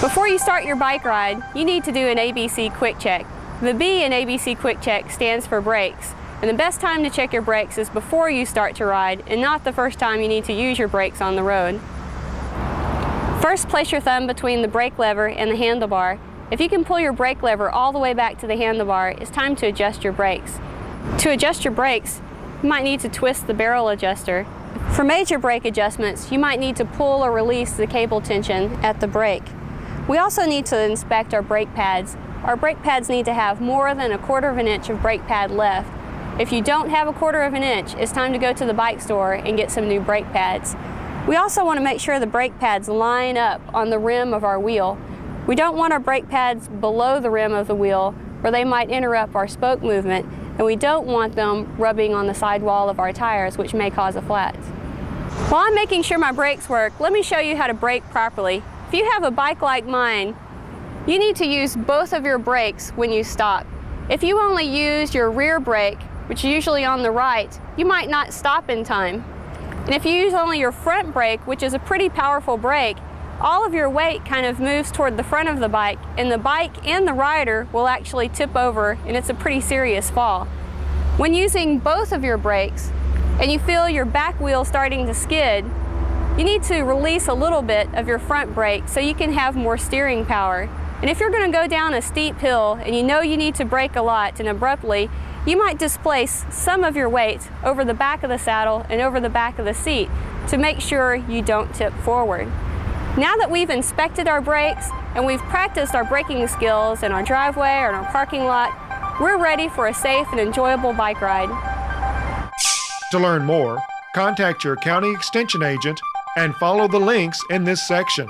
Before you start your bike ride, you need to do an ABC Quick Check. The B in ABC Quick Check stands for brakes, and the best time to check your brakes is before you start to ride and not the first time you need to use your brakes on the road. First, place your thumb between the brake lever and the handlebar. If you can pull your brake lever all the way back to the handlebar, it's time to adjust your brakes. To adjust your brakes, you might need to twist the barrel adjuster. For major brake adjustments, you might need to pull or release the cable tension at the brake. We also need to inspect our brake pads. Our brake pads need to have more than 1/4 of an inch of brake pad left. If you don't have 1/4 of an inch, it's time to go to the bike store and get some new brake pads. We also want to make sure the brake pads line up on the rim of our wheel. We don't want our brake pads below the rim of the wheel, or they might interrupt our spoke movement, and we don't want them rubbing on the sidewall of our tires, which may cause a flat. While I'm making sure my brakes work, let me show you how to brake properly. If you have a bike like mine, you need to use both of your brakes when you stop. If you only use your rear brake, which is usually on the right, you might not stop in time. And if you use only your front brake, which is a pretty powerful brake, all of your weight kind of moves toward the front of the bike, and the bike and the rider will actually tip over, and it's a pretty serious fall. When using both of your brakes, and you feel your back wheel starting to skid, you need to release a little bit of your front brake so you can have more steering power. And if you're going to go down a steep hill and you know you need to brake a lot and abruptly, you might displace some of your weight over the back of the saddle and over the back of the seat to make sure you don't tip forward. Now that we've inspected our brakes and we've practiced our braking skills in our driveway or in our parking lot, we're ready for a safe and enjoyable bike ride. To learn more, contact your county extension agent and follow the links in this section.